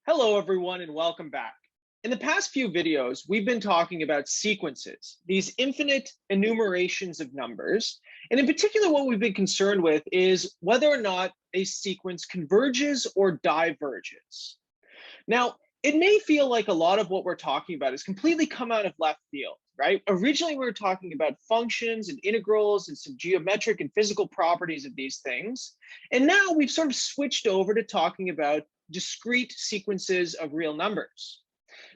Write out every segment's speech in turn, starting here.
Hello, everyone, and welcome back. In the past few videos, we've been talking about sequences, these infinite enumerations of numbers. And in particular, what we've been concerned with is whether or not a sequence converges or diverges. Now, it may feel like a lot of what we're talking about has completely come out of left field, right? Originally, we were talking about functions and integrals and some geometric and physical properties of these things. And now we've sort of switched over to talking about discrete sequences of real numbers.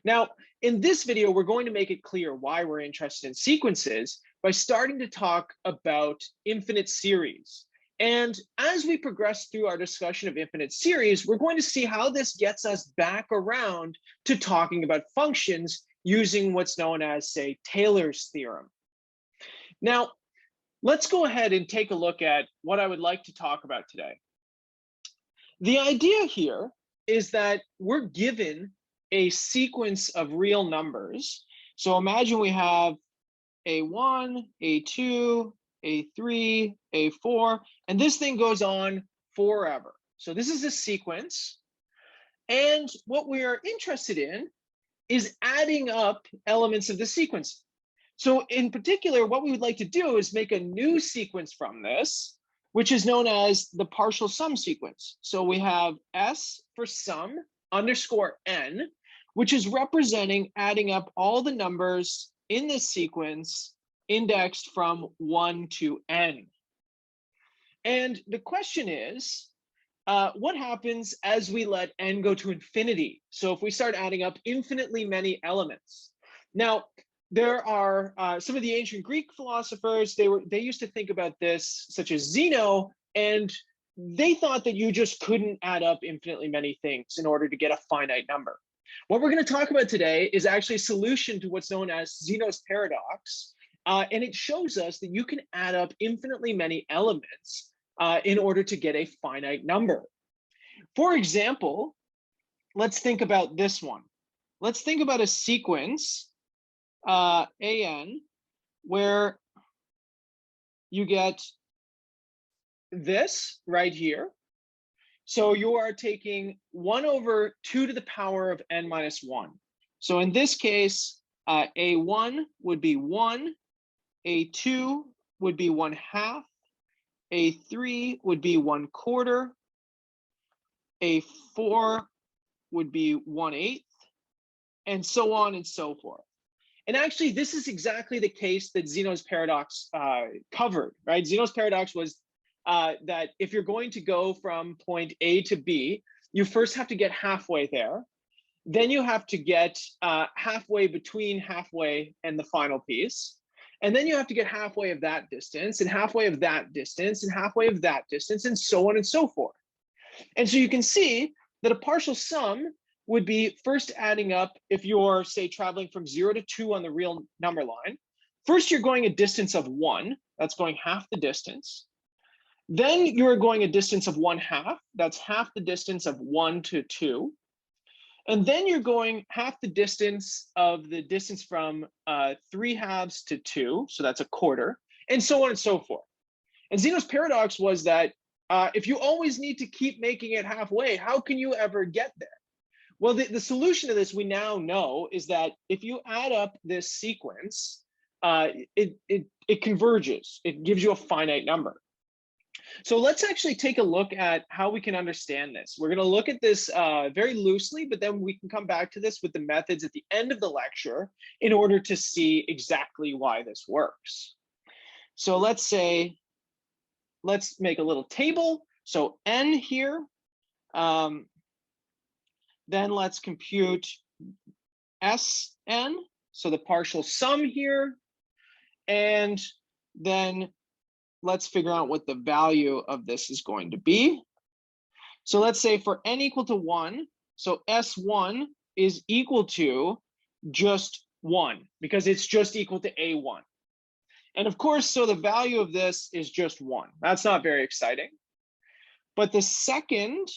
Now, in this video, we're going to make it clear why we're interested in sequences by starting to talk about infinite series. And as we progress through our discussion of infinite series, we're going to see how this gets us back around to talking about functions using what's known as, say, Taylor's theorem. Now, let's go ahead and take a look at what I would like to talk about today. The idea here is that we're given a sequence of real numbers. So imagine we have A1, A2, A3, A4, and this thing goes on forever. So this is a sequence. And what we are interested in is adding up elements of the sequence. So in particular, what we would like to do is make a new sequence from this, which is known as the partial sum sequence. So we have S for sum underscore n, which is representing adding up all the numbers in this sequence indexed from 1 to n. And the question is, what happens as we let n go to infinity? So if we start adding up infinitely many elements. Now, there are some of the ancient Greek philosophers, they used to think about this, such as Zeno, and they thought that you just couldn't add up infinitely many things in order to get a finite number. What we're going to talk about today is actually a solution to what's known as Zeno's paradox, and it shows us that you can add up infinitely many elements in order to get a finite number. For example, let's think about this one. Let's think about a sequence an, where you get this right here. So you are taking 1 over 2 to the power of n minus 1. So in this case, A1 would be 1, A2 would be 1/2, A3 would be 1/4, A4 would be 1/8, and so on and so forth. And actually, this is exactly the case that Zeno's paradox covered, right? Zeno's paradox was that if you're going to go from point A to B, you first have to get halfway there. Then you have to get halfway between halfway and the final piece. And then you have to get halfway of that distance, and halfway of that distance, and halfway of that distance, and so on and so forth. And so you can see that a partial sum would be first adding up, if you're, say, traveling from 0 to 2 on the real number line. First, you're going a distance of 1. That's going half the distance. Then you're going a distance of 1/2. That's half the distance of 1 to 2. And then you're going half the distance of the distance from 3/2 to 2. So that's 1/4, and so on and so forth. And Zeno's paradox was that if you always need to keep making it halfway, how can you ever get there? Well, the solution to this we now know is that if you add up this sequence, it converges. It gives you a finite number. So let's actually take a look at how we can understand this. We're going to look at this very loosely, but then we can come back to this with the methods at the end of the lecture in order to see exactly why this works. So let's make a little table. So n here. Then let's compute Sn, so the partial sum here. And then let's figure out what the value of this is going to be. So let's say for n equal to 1, so S1 is equal to just 1, because it's just equal to A1. And of course, so the value of this is just 1. That's not very exciting. But the second,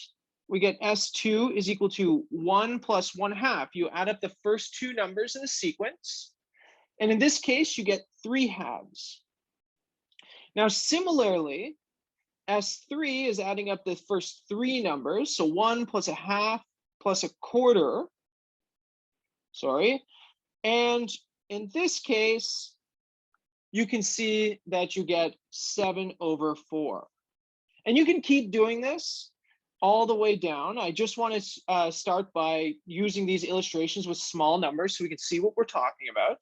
we get S2 is equal to 1 plus 1/2. You add up the first two numbers in the sequence. And in this case, you get 3/2. Now, similarly, S3 is adding up the first three numbers. So 1 plus 1/2 plus a quarter, sorry. And in this case, you can see that you get 7/4. And you can keep doing this all the way down. I just want to start by using these illustrations with small numbers so we can see what we're talking about.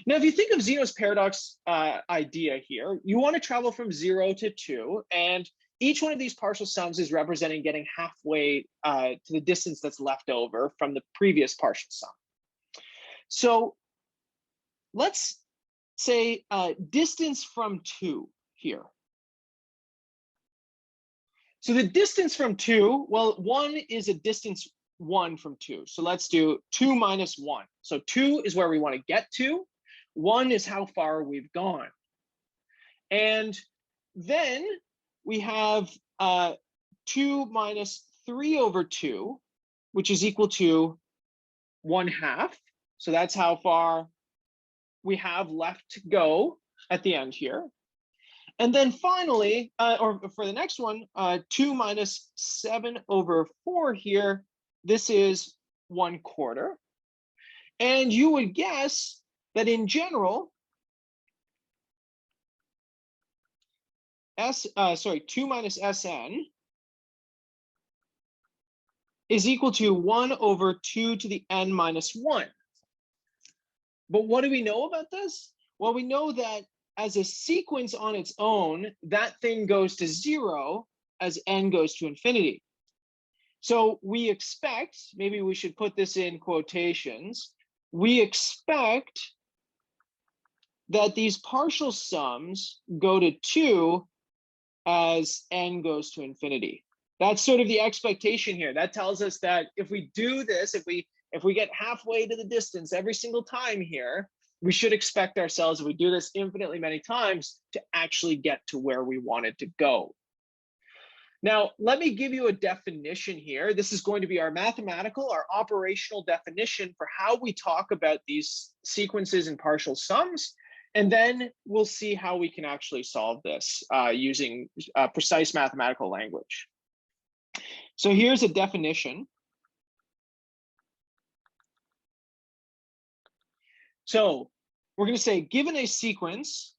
Now, if you think of Zeno's paradox idea here, you want to travel from 0 to 2, and each one of these partial sums is representing getting halfway to the distance that's left over from the previous partial sum. So let's say distance from 2 here. So the distance from 2, well, 1 is a distance 1 from 2. So let's do 2 minus 1. So 2 is where we want to get to. 1 is how far we've gone. And then we have 2 minus 3/2, which is equal to 1/2. So that's how far we have left to go at the end here. And then finally, or for the next one, 2 minus 7/4 here, this is 1/4. And you would guess that in general, 2 minus Sn is equal to 1/2 to the n minus 1. But what do we know about this? Well, we know that as a sequence on its own, that thing goes to 0 as n goes to infinity. So we expect, maybe we should put this in quotations, we expect that these partial sums go to 2 as n goes to infinity. That's sort of the expectation here. That tells us that if we do this, if we get halfway to the distance every single time here, we should expect ourselves, if we do this infinitely many times, to actually get to where we wanted to go. Now, let me give you a definition here. This is going to be our mathematical, our operational definition for how we talk about these sequences and partial sums. And then we'll see how we can actually solve this using precise mathematical language. So here's a definition. So we're going to say, given a sequence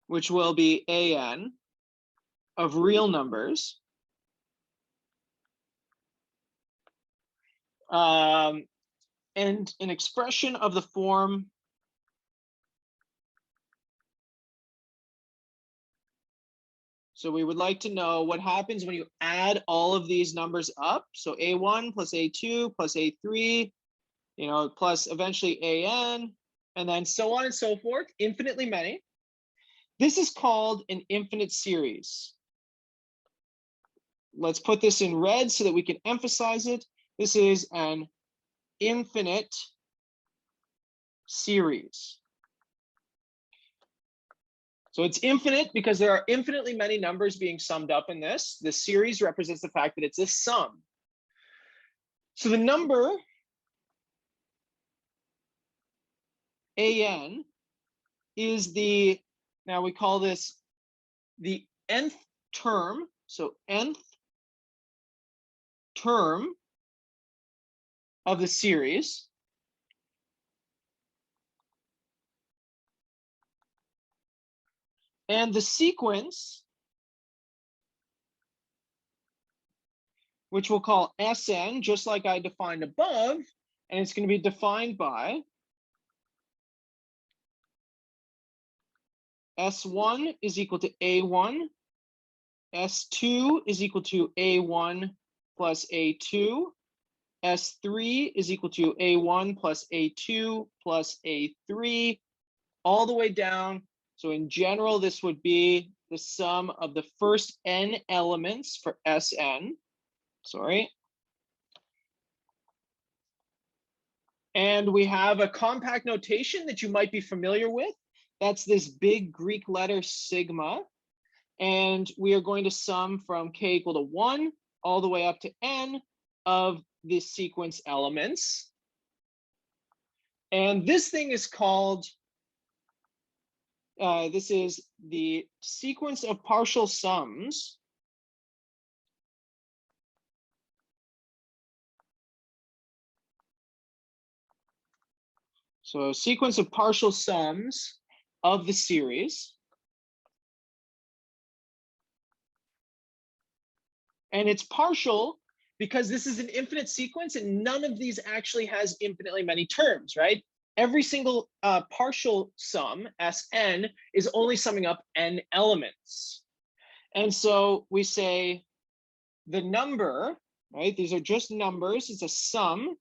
which will be an of real numbers, and an expression of the form so we would like to know what happens when you add all of these numbers up. So a1 plus a2 plus a3, plus eventually an, and then so on and so forth, infinitely many. This is called an infinite series. Let's put this in red so that we can emphasize it. This is an infinite series. So it's infinite because there are infinitely many numbers being summed up in this. This series represents the fact that it's a sum. So the number an is the, now we call this the nth term. So nth term of the series. And the sequence, which we'll call Sn, just like I defined above, and it's going to be defined by S1 is equal to A1, S2 is equal to A1 plus A2, S3 is equal to A1 plus A2 plus A3, all the way down. So in general, this would be the sum of the first n elements for Sn, And we have a compact notation that you might be familiar with. That's this big Greek letter sigma. And we are going to sum from k equal to 1 all the way up to n of the sequence elements. And this thing is called, this is the sequence of partial sums So a sequence of partial sums of the series. And it's partial because this is an infinite sequence and none of these actually has infinitely many terms, right? Every single partial sum, Sn, is only summing up n elements. And so we say the number, right? These are just numbers, it's a sum.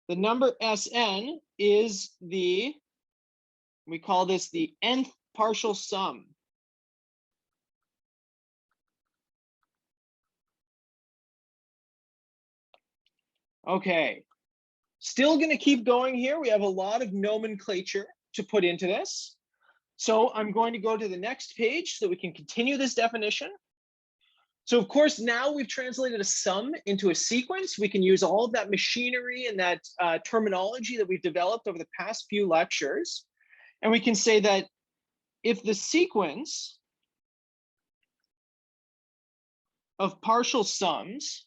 The number Sn is we call this the nth partial sum. Okay, still going to keep going here. We have a lot of nomenclature to put into this. So I'm going to go to the next page so that we can continue this definition. So of course, now we've translated a sum into a sequence. We can use all of that machinery and that terminology that we've developed over the past few lectures. And we can say that if the sequence of partial sums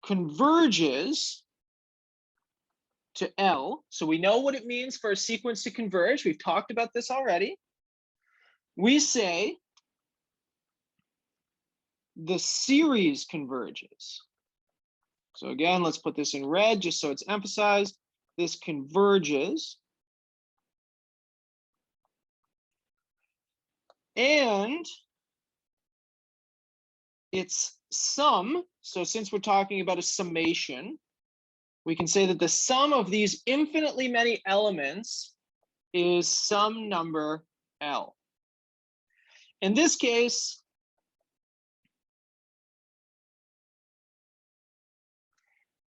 converges to L, so we know what it means for a sequence to converge. We've talked about this already. We say the series converges. So again, let's put this in red just so it's emphasized. This converges. And its sum, so since we're talking about a summation, we can say that the sum of these infinitely many elements is some number L. In this case,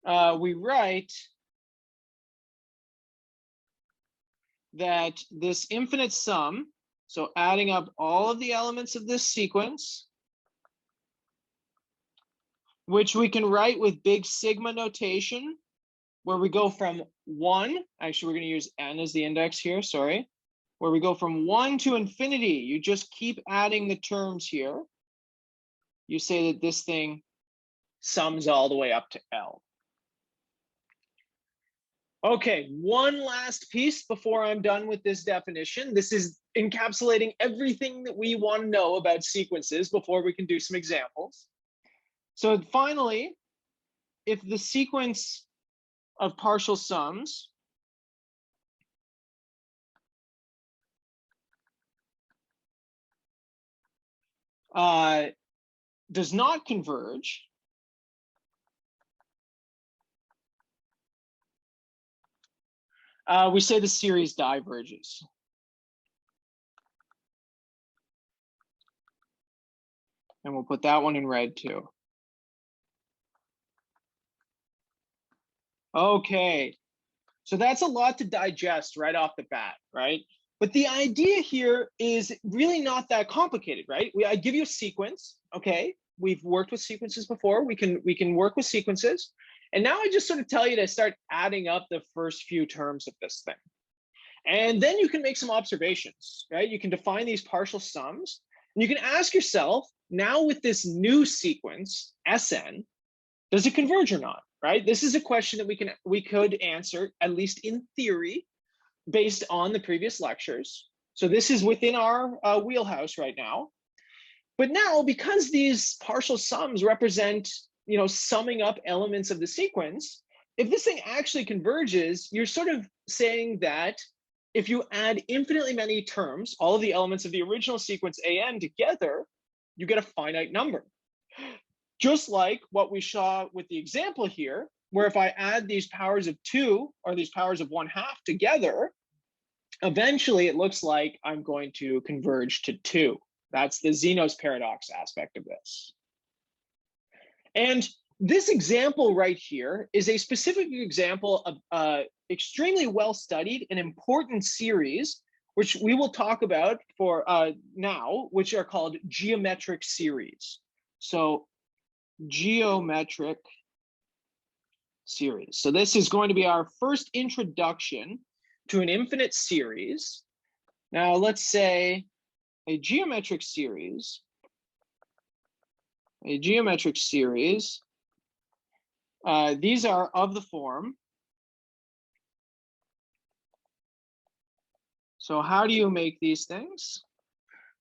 we write that this infinite sum, so adding up all of the elements of this sequence, which we can write with big sigma notation, where we go from 1, actually we're going to use n as the index here, sorry, where we go from 1 to infinity. You just keep adding the terms here. You say that this thing sums all the way up to L. Okay, one last piece before I'm done with this definition. This is encapsulating everything that we want to know about sequences before we can do some examples. So finally, if the sequence of partial sums does not converge, we say the series diverges. And we'll put that one in red too. Okay, so that's a lot to digest right off the bat, right? But the idea here is really not that complicated, right? I give you a sequence, okay? We've worked with sequences before. We can work with sequences. And now I just sort of tell you to start adding up the first few terms of this thing. And then you can make some observations, right? You can define these partial sums. And you can ask yourself, now with this new sequence, Sn, does it converge or not, right? This is a question that we could answer, at least in theory, based on the previous lectures. So this is within our wheelhouse right now. But now, because these partial sums represent, summing up elements of the sequence, if this thing actually converges, you're sort of saying that if you add infinitely many terms, all of the elements of the original sequence an together, you get a finite number. Just like what we saw with the example here, where if I add these powers of 2 or these powers of 1/2 together, eventually it looks like I'm going to converge to 2. That's the Zeno's paradox aspect of this. And this example right here is a specific example of extremely well-studied and important series, which we will talk about for now, which are called geometric series. So geometric series. So this is going to be our first introduction to an infinite series. Now let's say a geometric series These are of the form. So how do you make these things?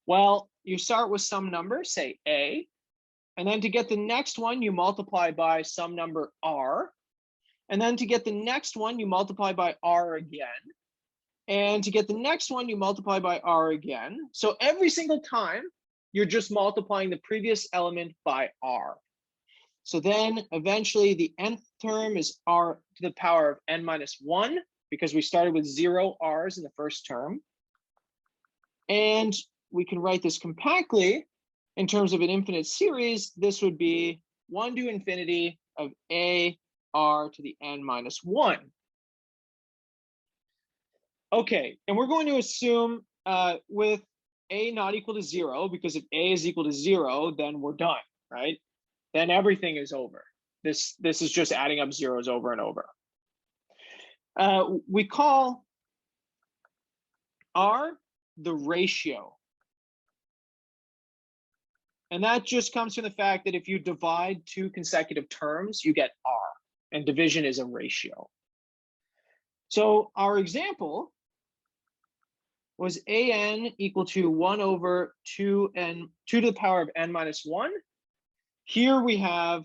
Well, you start with some number, say a, and then to get the next one, you multiply by some number r. And then to get the next one, you multiply by r again. And to get the next one, you multiply by r again. So every single time, you're just multiplying the previous element by r. So then eventually the nth term is r to the power of n minus 1, because we started with 0 r's in the first term. And we can write this compactly in terms of an infinite series. This would be 1 to infinity of a r to the n minus 1. Okay, and we're going to assume with a not equal to 0, because if a is equal to 0, then we're done, right? Then everything is over. This is just adding up zeros over and over. We call r the ratio. And that just comes from the fact that if you divide two consecutive terms, you get r, and division is a ratio. So our example was an equal to 1 over 2 to the power of n minus 1. Here we have,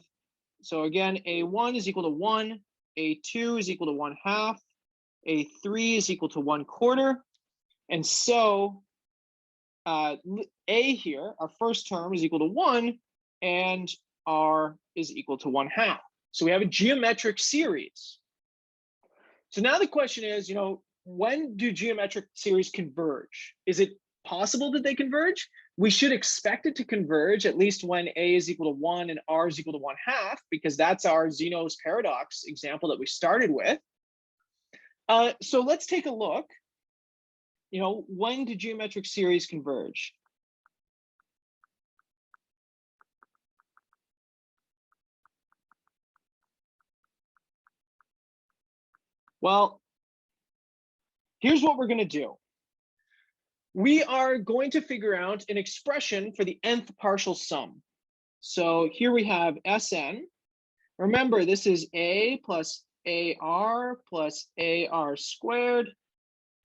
so again, a1 is equal to 1, a2 is equal to 1/2, a3 is equal to 1/4. And so a here, our first term, is equal to 1, and r is equal to 1/2. So we have a geometric series. So now the question is, when do geometric series converge? Is it possible that they converge? We should expect it to converge at least when a is equal to 1 and r is equal to 1/2, because that's our Zeno's paradox example that we started with. So let's take a look. When do geometric series converge? Well, here's what we're going to do. We are going to figure out an expression for the nth partial sum. So here we have Sn. Remember, this is a plus ar plus ar squared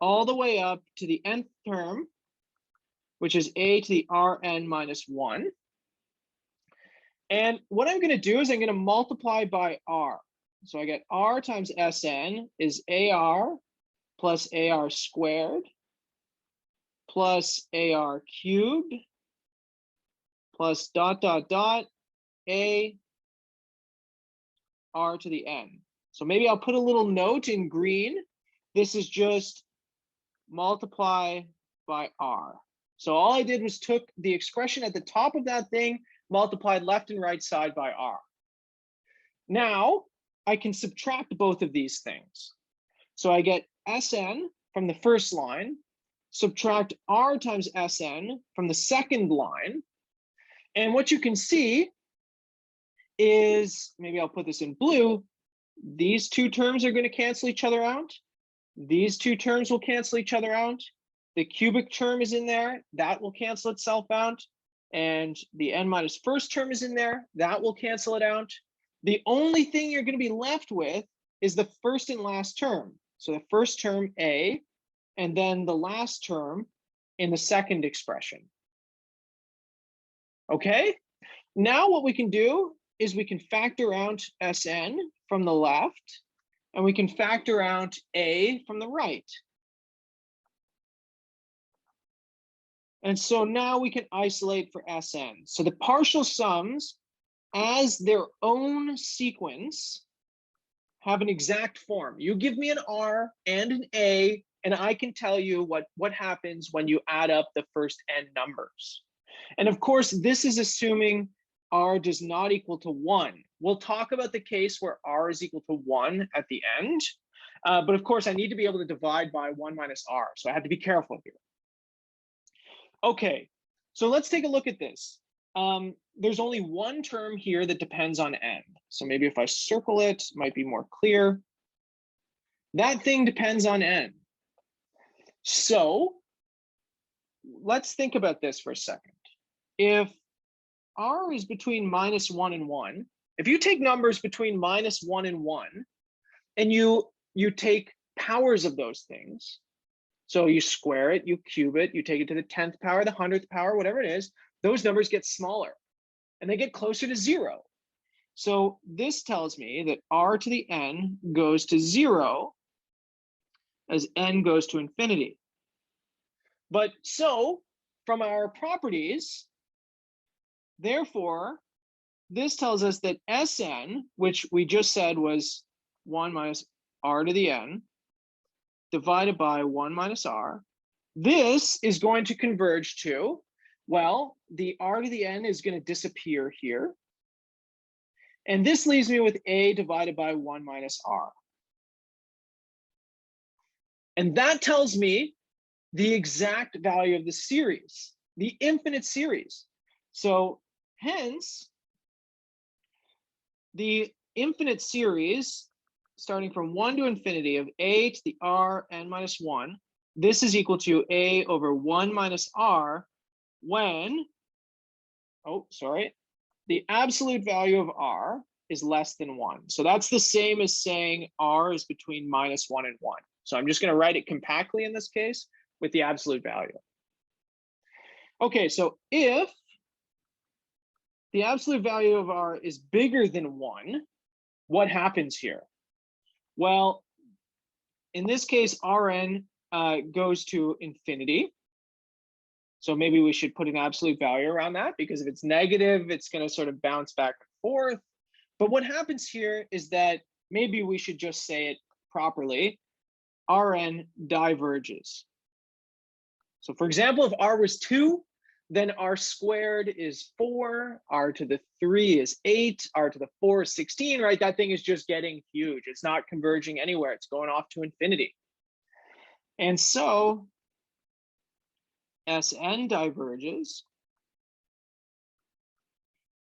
all the way up to the nth term, which is a to the rn minus 1. And what I'm going to do is I'm going to multiply by r. So I get r times Sn is ar plus ar squared plus ar cubed plus ... a r to the n. So maybe I'll put a little note in green. This is just multiply by r. So all I did was took the expression at the top of that thing, multiplied left and right side by r. Now I can subtract both of these things. So I get Sn from the first line, subtract r times Sn from the second line. And what you can see is, maybe I'll put this in blue, these two terms are going to cancel each other out. These two terms will cancel each other out. The cubic term is in there, that will cancel itself out. And the n minus first term is in there, that will cancel it out. The only thing you're going to be left with is the first and last term. So the first term a, and then the last term in the second expression. Okay, now what we can do is we can factor out Sn from the left, and we can factor out a from the right. And so now we can isolate for Sn. So the partial sums as their own sequence have an exact form. You give me an r and an a, and I can tell you what happens when you add up the first n numbers. And of course, this is assuming r does not equal to 1. We'll talk about the case where r is equal to 1 at the end. But of course, I need to be able to divide by 1 minus r. So I have to be careful here. Okay, so let's take a look at this. There's only one term here that depends on n. So maybe if I circle it, it might be more clear. That thing depends on n. So let's think about this for a second. If r is between -1 and 1, If you take numbers between -1 and 1, and you take powers of those things, so you square it, you cube it, you take it to the 10th power, the 100th power, whatever it is, those numbers get smaller and they get closer to 0. So this tells me that r to the n goes to 0 as n goes to infinity. But so from our properties, therefore, this tells us that Sn, which we just said was 1 minus r to the n, divided by 1 minus r, this is going to converge to, well, the r to the n is going to disappear here. And this leaves me with a divided by 1 minus r. And that tells me the exact value of the series, the infinite series. So hence, the infinite series, starting from 1 to infinity of a to the r n minus 1, this is equal to a over 1 minus r when, the absolute value of r is less than 1. So that's the same as saying r is between -1 and 1. So I'm just going to write it compactly in this case with the absolute value. Okay, so if the absolute value of r is bigger than 1, what happens here? Well, in this case, Rn goes to infinity. So maybe we should put an absolute value around that, because if it's negative, it's going to sort of bounce back and forth. But what happens here is that maybe we should just say it properly. Rn diverges. So for example, if r was 2, then r squared is 4, r to the 3 is 8, r to the 4 is 16, right? That thing is just getting huge. It's not converging anywhere. It's going off to infinity. And so Sn diverges,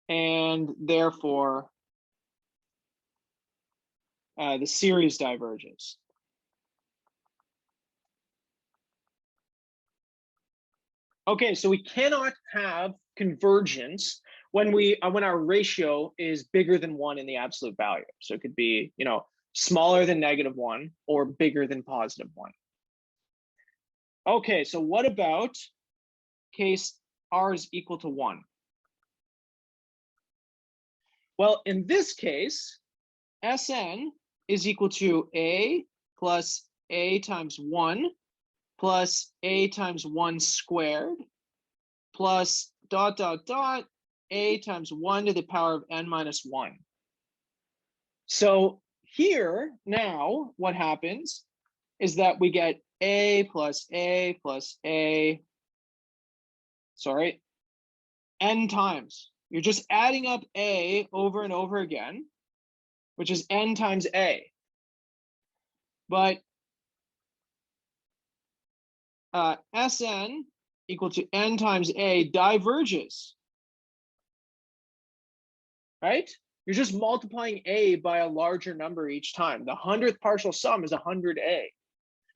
and therefore the series diverges. Okay, so we cannot have convergence when our ratio is bigger than 1 in the absolute value. So it could be, smaller than -1 or bigger than +1. Okay, so what about case r is equal to 1? Well, in this case, Sn is equal to a plus a times 1 plus a times 1 squared plus ... a times 1 to the power of n minus 1. So here now what happens is that we get a plus a plus a, n times. You're just adding up a over and over again, which is n times a. But Sn equal to n times a diverges, right? You're just multiplying a by a larger number each time. The 100th partial sum is 100a.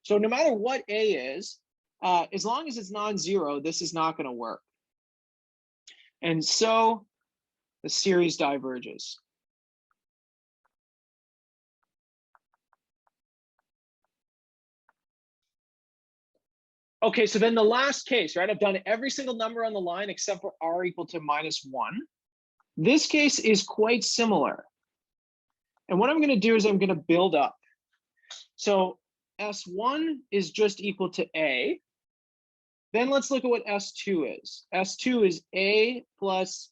So no matter what a is, as long as it's non-zero, this is not going to work. And so the series diverges. Okay, so then the last case, right? I've done every single number on the line except for r equal to -1. This case is quite similar. And what I'm going to do is I'm going to build up. So S1 is just equal to a. Then let's look at what S2 is. S2 is a plus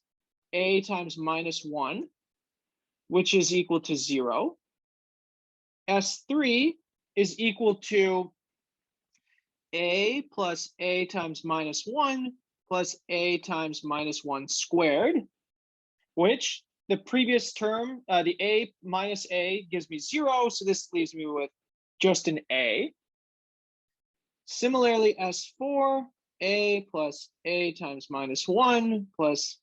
a times -1, which is equal to 0. S3 is equal to a plus a times -1 plus a times -1 squared, which the previous term, the a minus a gives me 0, so this leaves me with just an a. Similarly, S4, a plus a times -1 plus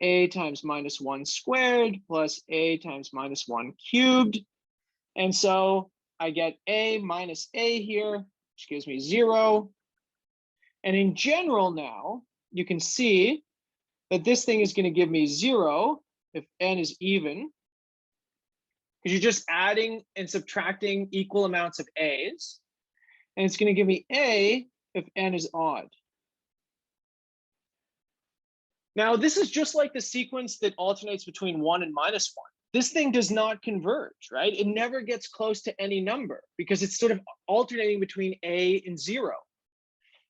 a times -1 squared plus a times -1 cubed. And so I get a minus a here, which gives me 0. And in general now, you can see that this thing is going to give me 0 if n is even, because you're just adding and subtracting equal amounts of a's. And it's going to give me a if n is odd. Now, this is just like the sequence that alternates between 1 and -1. This thing does not converge, right? It never gets close to any number because it's sort of alternating between a and 0.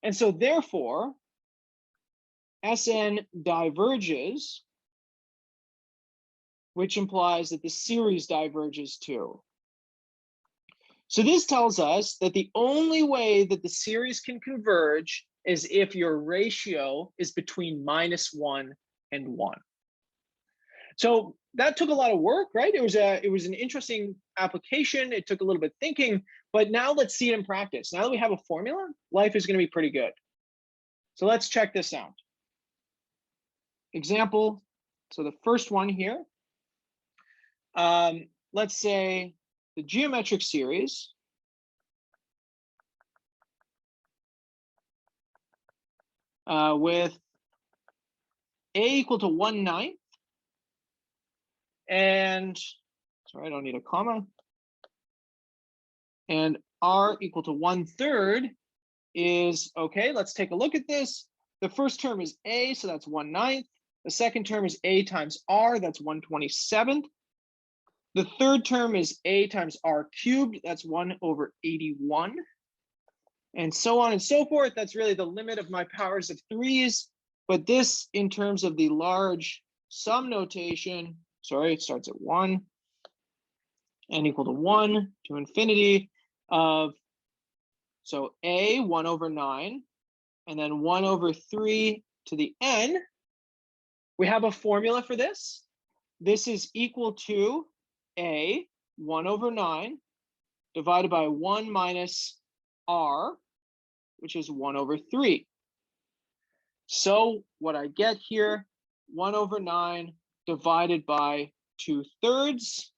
And so therefore, Sn diverges, which implies that the series diverges too. So this tells us that the only way that the series can converge is if your ratio is between -1 and 1. So that took a lot of work, right? It was an interesting application. It took a little bit of thinking, but now let's see it in practice. Now that we have a formula, life is going to be pretty good. So let's check this out. Example. So the first one here, let's say the geometric series with a equal to 1/9, and sorry, I don't need a comma, and r equal to 1/3 is, okay, let's take a look at this. The first term is a, so that's 1/9. The second term is a times r, that's 1/27. The third term is a times r cubed, that's 1/81. And so on and so forth. That's really the limit of my powers of 3's. But this, in terms of the large sum notation, sorry, it starts at 1, n equal to 1 to infinity of, so a 1/9, and then 1/3 to the n. We have a formula for this. This is equal to a 1/9 divided by 1 minus r, which is 1/3. So what I get here, 1/9 divided by 2/3,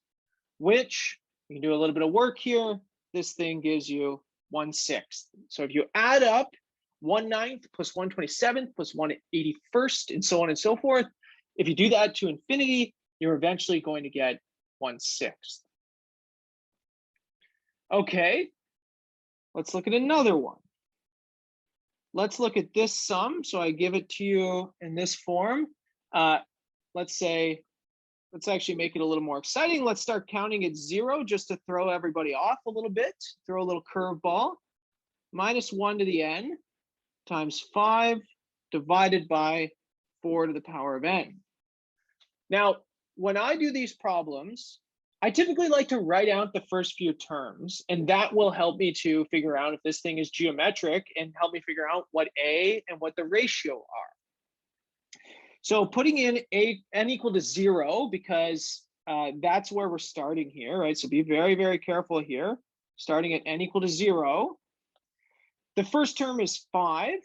which, you can do a little bit of work here. This thing gives you 1/6. So if you add up 1/9 plus 1/27 plus 1/81, and so on and so forth, if you do that to infinity, you're eventually going to get 1/6. Okay, let's look at another one. Let's look at this sum. So I give it to you in this form. Let's actually make it a little more exciting. Let's start counting at 0 just to throw everybody off a little bit, throw a little curveball. -1 to the n times 5 divided by 4 to the power of n. Now, when I do these problems, I typically like to write out the first few terms, and that will help me to figure out if this thing is geometric and help me figure out what a and what the ratio are. So putting in n equal to 0, because that's where we're starting here, right? So be very, very careful here. Starting at n equal to 0. The first term is 5,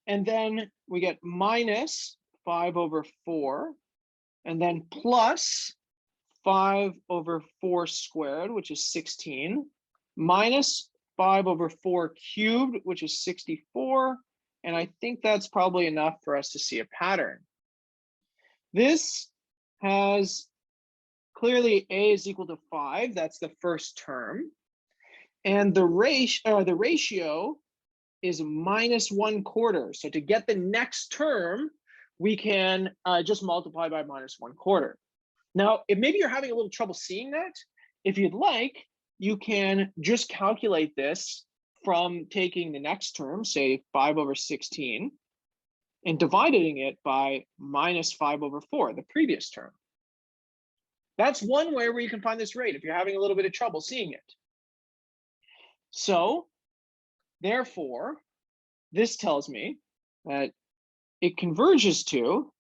and then we get minus 5/4, and then plus 5/4 squared, which is 16, minus 5/4 cubed, which is 64. And I think that's probably enough for us to see a pattern. This has clearly a is equal to 5. That's the first term. And the ratio is -1/4. So to get the next term, we can just multiply by -1/4. Now, if maybe you're having a little trouble seeing that, if you'd like, you can just calculate this from taking the next term, say 5/16, and dividing it by -5/4, the previous term. That's one way where you can find this rate if you're having a little bit of trouble seeing it. So, therefore, this tells me that it converges to,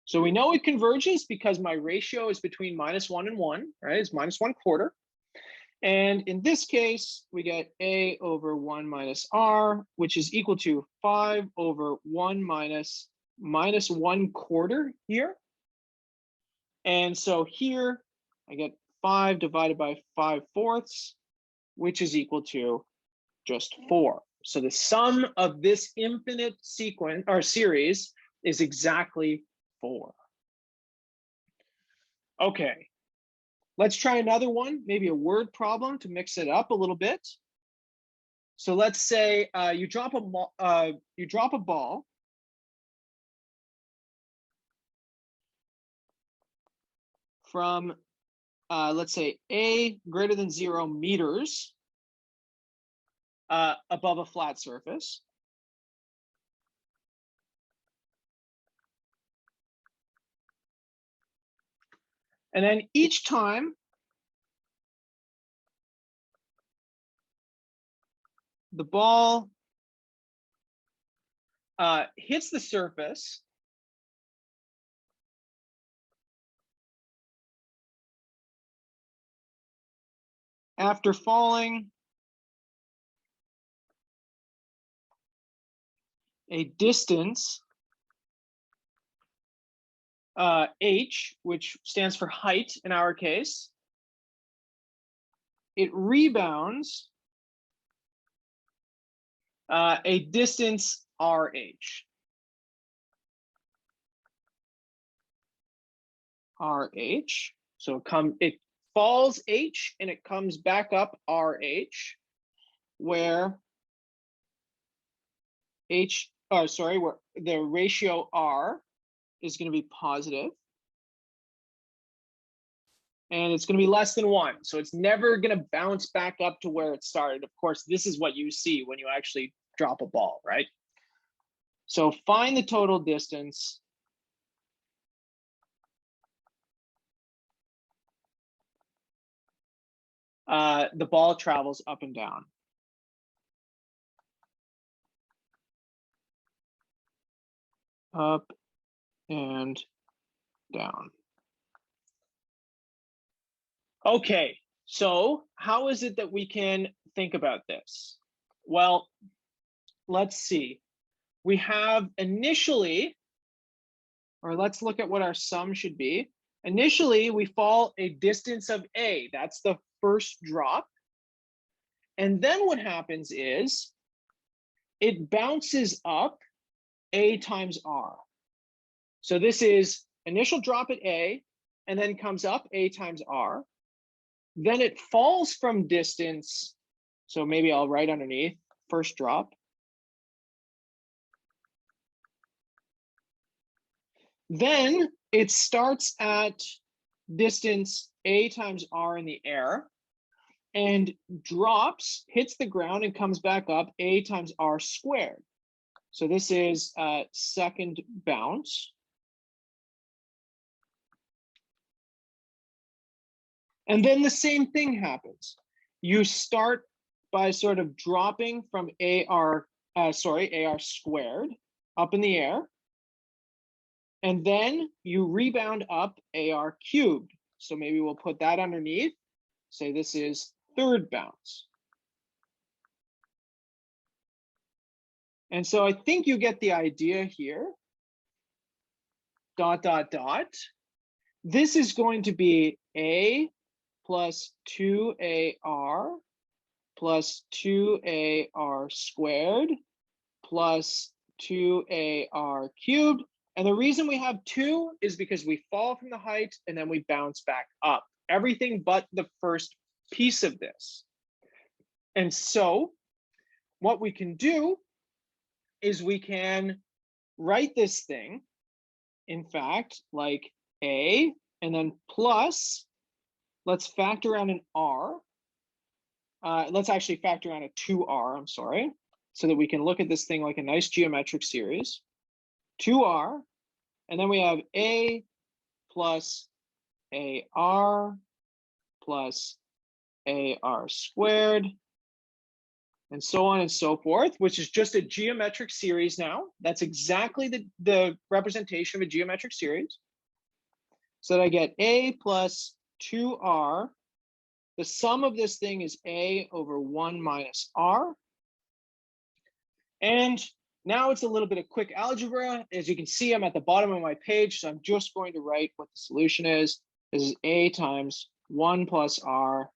so we know it converges because my ratio is between -1 and 1, right? It's -1/4. And in this case, we get a over 1 minus r, which is equal to 5/1 minus -1/4 here. And so here I get 5 divided by 5/4, which is equal to just 4. So the sum of this infinite sequence or series is exactly 4. Okay, let's try another one, maybe a word problem to mix it up a little bit. So let's say you drop a ball from, let's say, a greater than 0 meters above a flat surface. And then each time the ball hits the surface, after falling a distance h, which stands for height in our case, it rebounds a distance rh. So it falls h and it comes back up rh, where where the ratio r is going to be positive, and it's going to be less than 1. So it's never going to bounce back up to where it started. Of course, this is what you see when you actually drop a ball, right? So find the total distance the ball travels up and down. Up and down. Okay, so how is it that we can think about this? Well, let's see. We have initially, or let's look at what our sum should be. Initially, we fall a distance of a. That's the first drop. And then what happens is it bounces up a times r. So this is initial drop at a, and then comes up a times r. Then it falls from distance. So maybe I'll write underneath first drop. Then it starts at distance a times r in the air and drops, hits the ground, and comes back up a times r squared. So this is second bounce. And then the same thing happens. You start by sort of dropping from ar squared up in the air. And then you rebound up ar cubed. So maybe we'll put that underneath. Say this is third bounce. And so I think you get the idea here. ... This is going to be a plus 2ar plus 2ar squared plus 2ar cubed. And the reason we have 2 is because we fall from the height and then we bounce back up. Everything but the first piece of this. And so what we can do is we can write this thing, in fact, like a, and then plus, let's factor out an r. Let's actually factor out a 2r, I'm sorry, so that we can look at this thing like a nice geometric series. 2r, and then we have a plus ar plus ar squared, and so on and so forth, which is just a geometric series now. That's exactly the representation of a geometric series. So that I get a plus 2r. The sum of this thing is a over 1 minus r. And now it's a little bit of quick algebra. As you can see, I'm at the bottom of my page, so I'm just going to write what the solution is. This is a times 1 plus r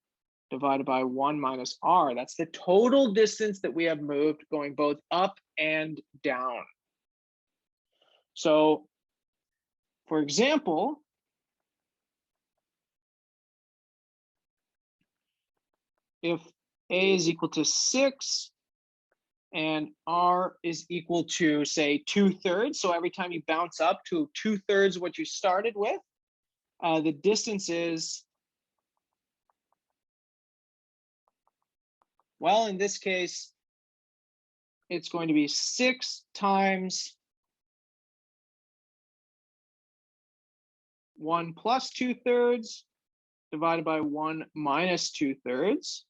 divided by 1 minus r. That's the total distance that we have moved going both up and down. So, for example, if A is equal to 6 and R is equal to, say, 2/3, so every time you bounce up to 2/3 what you started with, the distance is, well, in this case, it's going to be 6 times 1 plus 2/3 divided by 1 minus 2/3.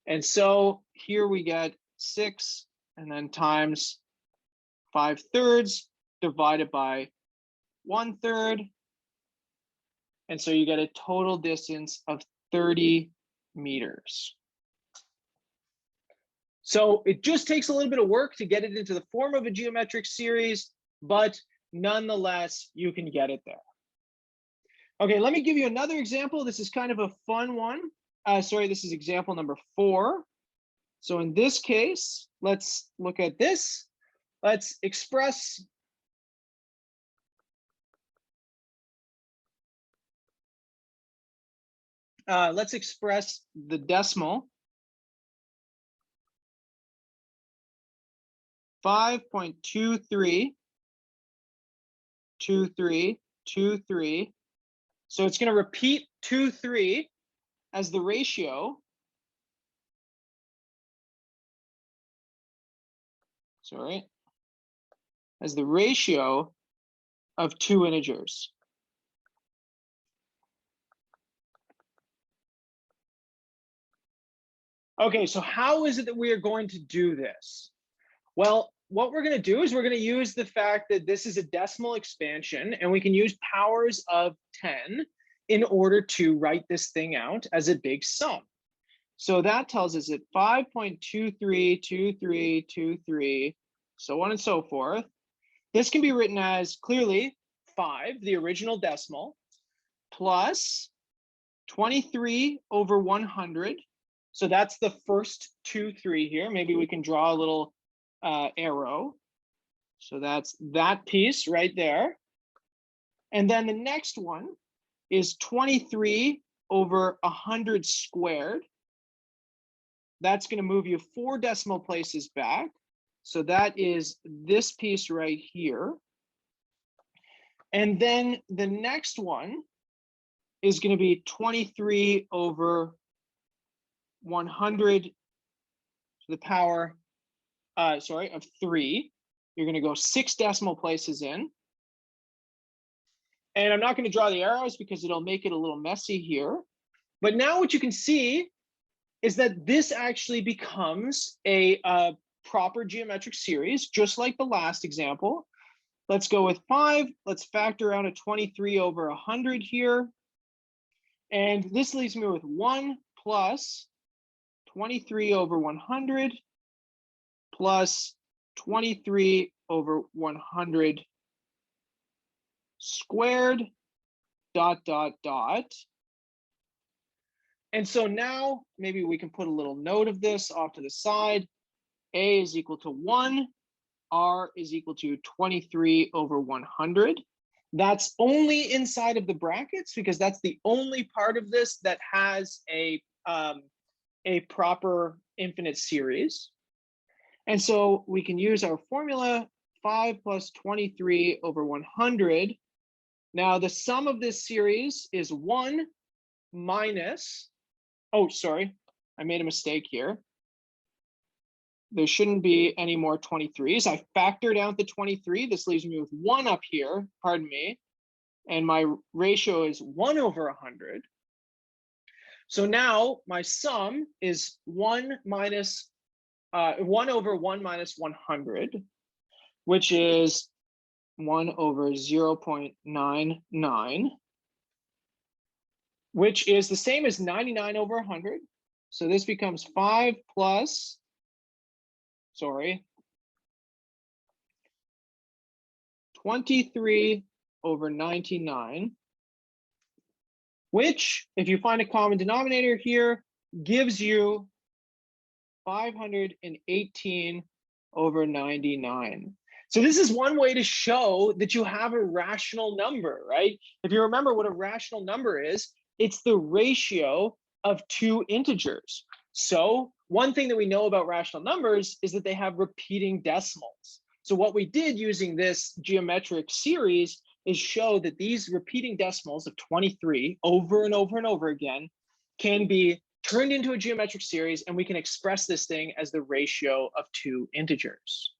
And so here we get 6 and then times 5/3 divided by 1/3. And so you get a total distance of 30 meters. So it just takes a little bit of work to get it into the form of a geometric series, but nonetheless, you can get it there. Okay, let me give you another example. This is kind of a fun one. This is example number 4. So in this case, let's look at this. Let's express the decimal 5.232323. So it's going to repeat 23 as the ratio. As the ratio of 2 integers. Okay, so how is it that we are going to do this? Well, what we're going to do is we're going to use the fact that this is a decimal expansion, and we can use powers of 10 in order to write this thing out as a big sum. So that tells us that 5.232323, so on and so forth. This can be written as clearly 5, the original decimal, plus 23 over 100. So that's the first 23 here. Maybe we can draw a little arrow. So that's that piece right there. And then the next one is 23 over 100 squared. That's going to move you 4 decimal places back. So that is this piece right here. And then the next one is going to be 23 over 100 to the power, of 3. You're going to go 6 decimal places in. And I'm not going to draw the arrows because it'll make it a little messy here. But now what you can see is that this actually becomes a proper geometric series, just like the last example. Let's go with 5. Let's factor out a 23 over 100 here. And this leaves me with 1 plus 23 over 100 plus 23 over 100 squared, ... And so now maybe we can put a little note of this off to the side. A is equal to 1. R is equal to 23 over 100. That's only inside of the brackets because that's the only part of this that has a proper infinite series. And so we can use our formula 5 plus 23 over 100. Now the sum of this series is 1 minus, oh, sorry, I made a mistake here. There shouldn't be any more 23s. I factored out the 23. This leaves me with 1 up here, pardon me. And my ratio is 1 over 100. So now my sum is 1 over 1 minus 100, which is 1 over 0.99, which is the same as 99 over 100. So this becomes 5 plus, 23 over 99, which, if you find a common denominator here, gives you 518 over 99. So this is one way to show that you have a rational number, right? If you remember what a rational number is, it's the ratio of two integers. So one thing that we know about rational numbers is that they have repeating decimals. So what we did using this geometric series is show that these repeating decimals of 23 over and over and over again can be turned into a geometric series, and we can express this thing as the ratio of two integers.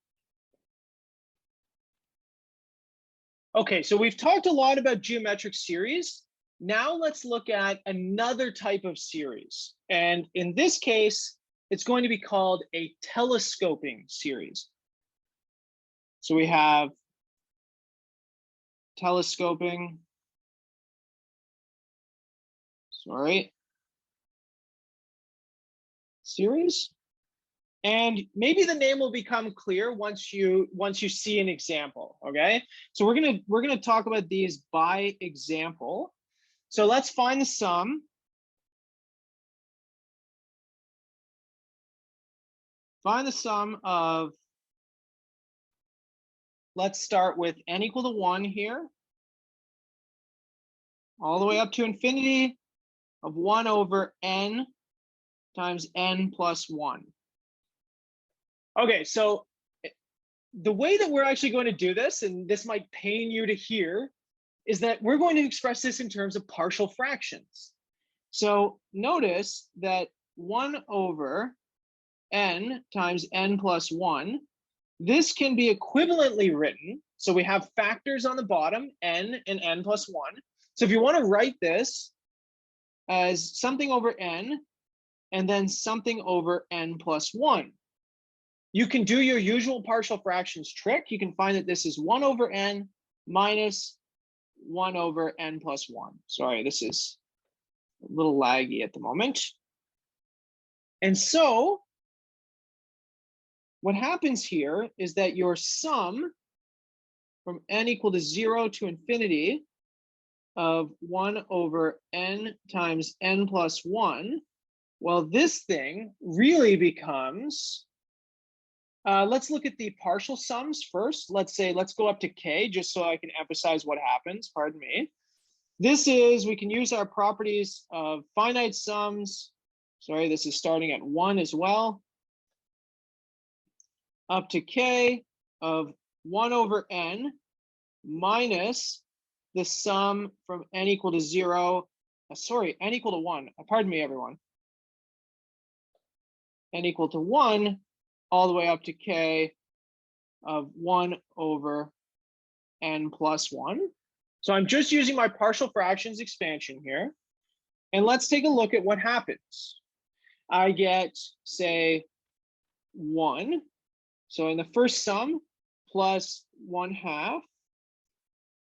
Okay, so we've talked a lot about geometric series. Now let's look at another type of series. And in this case, it's going to be called a telescoping series. So we have telescoping, series. And maybe the name will become clear once you see an example, okay? So we're gonna talk about these by example. So let's find the sum. Find the sum of, let's start with n equal to 1 here, all the way up to infinity of 1 over n times n plus 1. Okay, so the way that we're actually going to do this, and this might pain you to hear, is that we're going to express this in terms of partial fractions. So notice that 1 over n times n plus 1, this can be equivalently written. So we have factors on the bottom, n and n plus 1. So if you want to write this as something over n and then something over n plus 1, you can do your usual partial fractions trick. You can find that this is 1 over n minus 1 over n plus 1. Sorry, this is a little laggy at the moment. And so what happens here is that your sum from n equal to 0 to infinity of 1 over n times n plus 1, well, this thing really becomes, let's look at the partial sums first. Let's go up to k, just so I can emphasize what happens, pardon me. This is, we can use our properties of finite sums. Sorry, this is starting at 1 as well. Up to k of 1 over n minus the sum from n equal to 0, n equal to 1, pardon me, everyone. N equal to 1 all the way up to k of 1 over n plus 1. So I'm just using my partial fractions expansion here. And let's take a look at what happens. I get, say, 1. So in the first sum, plus 1/2,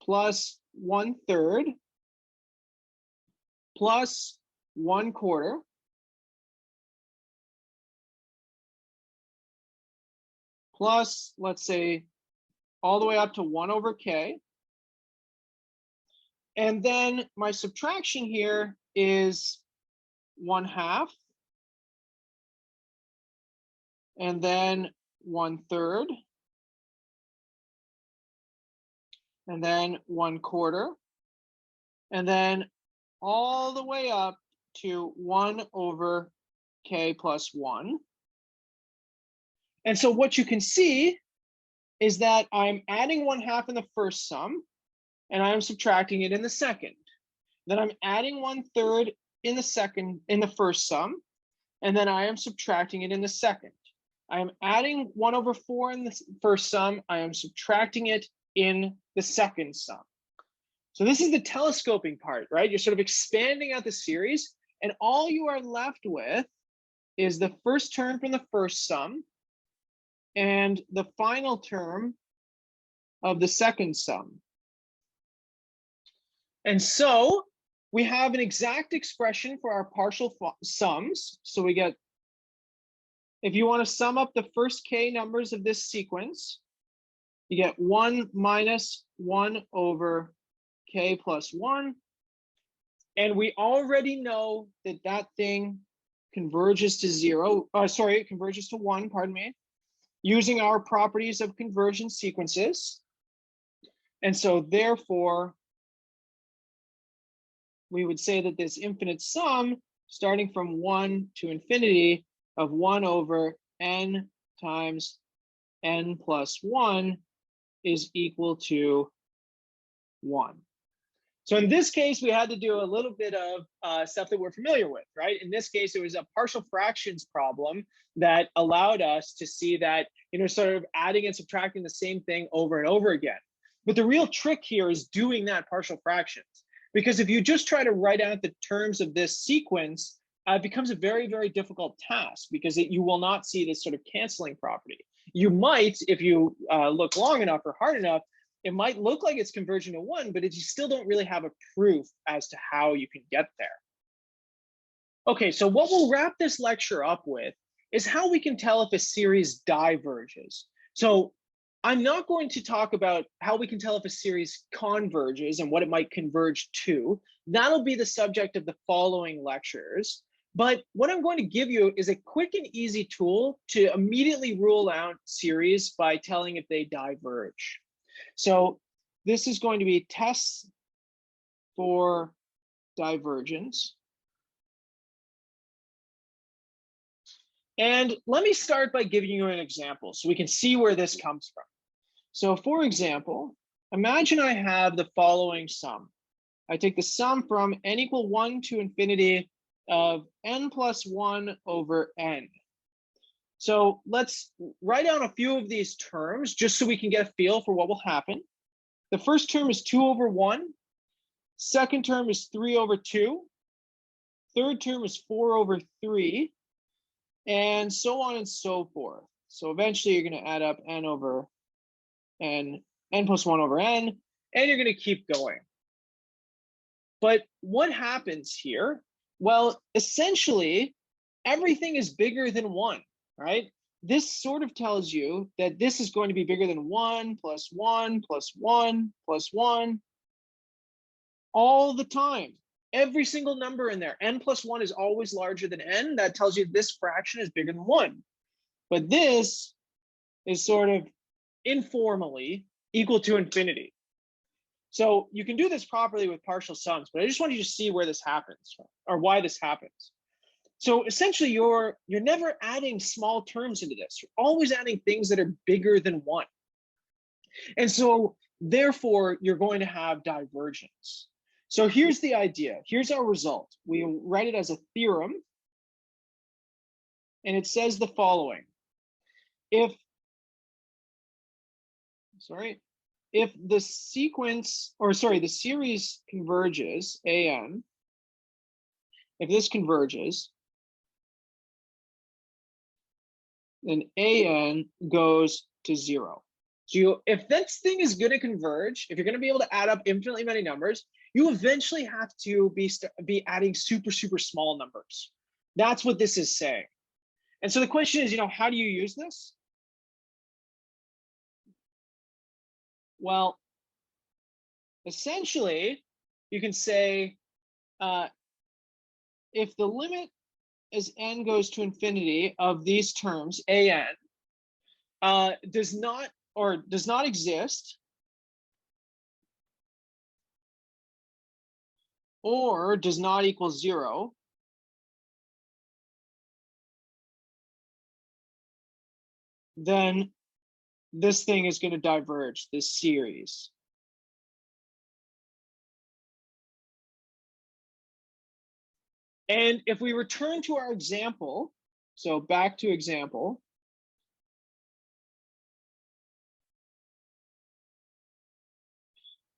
plus 1/3, plus 1/4, plus, let's say, all the way up to 1 over k. And then my subtraction here is 1/2, and then 1/3, and then 1/4, and then all the way up to 1 over k plus 1. And so what you can see is that I'm adding 1/2 in the first sum, and I'm subtracting it in the second. Then I'm adding 1/3 in the first sum, and then I am subtracting it in the second. I am adding 1 over 4 in the first sum. I am subtracting it in the second sum. So this is the telescoping part, right? You're sort of expanding out the series, and all you are left with is the first term from the first sum and the final term of the second sum. And so we have an exact expression for our partial sums. So we get, if you want to sum up the first k numbers of this sequence, you get 1 minus 1 over k plus 1. And we already know that that thing converges to 0. It converges to 1, pardon me. using our properties of convergent sequences. And so therefore, we would say that this infinite sum, starting from 1 to infinity, of 1 over n times n plus 1 is equal to 1. So in this case, we had to do a little bit of stuff that we're familiar with, right? In this case, it was a partial fractions problem that allowed us to see that, sort of adding and subtracting the same thing over and over again. But the real trick here is doing that partial fractions. Because if you just try to write out the terms of this sequence, it becomes a very, very difficult task because you will not see this sort of canceling property. You might, if you look long enough or hard enough, it might look like it's converging to 1, but you still don't really have a proof as to how you can get there. Okay, so what we'll wrap this lecture up with is how we can tell if a series diverges. So I'm not going to talk about how we can tell if a series converges and what it might converge to. That'll be the subject of the following lectures. But what I'm going to give you is a quick and easy tool to immediately rule out series by telling if they diverge. So this is going to be tests for divergence. And let me start by giving you an example so we can see where this comes from. So for example, imagine I have the following sum. I take the sum from n equal 1 to infinity of n plus 1 over n. So let's write down a few of these terms just so we can get a feel for what will happen. The first term is 2 over 1. Second term is 3 over 2. Third term is 4 over 3. And so on and so forth. So eventually you're going to add up n over n, n plus 1 over n, and you're going to keep going. But what happens here? Well, essentially, everything is bigger than 1, right? This sort of tells you that this is going to be bigger than 1 plus 1 plus 1 plus 1 all the time. Every single number in there, n plus 1 is always larger than n. That tells you this fraction is bigger than 1. But this is sort of informally equal to infinity. So you can do this properly with partial sums, but I just want you to see where this happens or why this happens. So essentially, you're never adding small terms into this. You're always adding things that are bigger than 1. And so therefore, you're going to have divergence. So here's the idea. Here's our result. We write it as a theorem. And it says the following. If the sequence, the series converges, an, if this converges, then an goes to 0. So if this thing is going to converge, if you're going to be able to add up infinitely many numbers, you eventually have to be adding super, super small numbers. That's what this is saying. And so the question is, how do you use this? Well, essentially, you can say if the limit as n goes to infinity of these terms, an, does not exist, or does not equal 0, then this thing is going to diverge, this series. And if we return to our example, so back to example,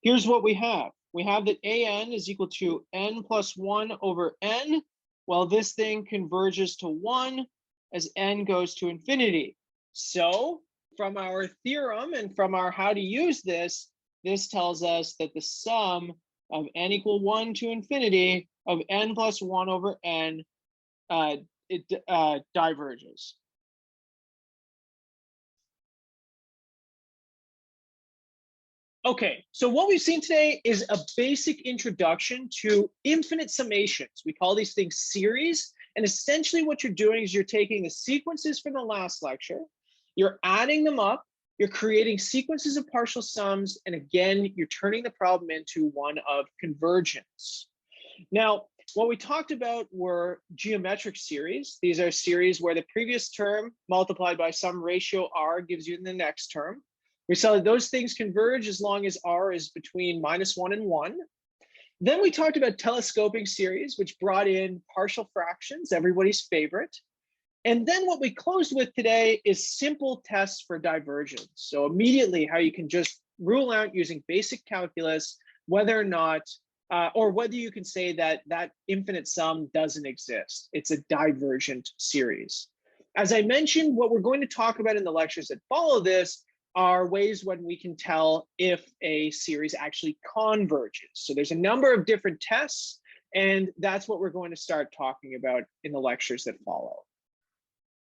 here's what we have. We have that an is equal to n plus 1 over n, while this thing converges to 1 as n goes to infinity. So from our theorem and from our how to use this, this tells us that the sum of n equal 1 to infinity of n plus 1 over n diverges. Okay, so what we've seen today is a basic introduction to infinite summations. We call these things series, and essentially what you're doing is you're taking the sequences from the last lecture, You're adding them up, you're creating sequences of partial sums, and again, you're turning the problem into one of convergence. Now, what we talked about were geometric series. These are series where the previous term multiplied by some ratio r gives you the next term. We saw that those things converge as long as r is between -1 and 1. Then we talked about telescoping series, which brought in partial fractions, everybody's favorite. And then what we closed with today is simple tests for divergence. So immediately how you can just rule out using basic calculus whether or not, or whether you can say that that infinite sum doesn't exist. It's a divergent series. As I mentioned, what we're going to talk about in the lectures that follow this are ways when we can tell if a series actually converges. So there's a number of different tests, and that's what we're going to start talking about in the lectures that follow.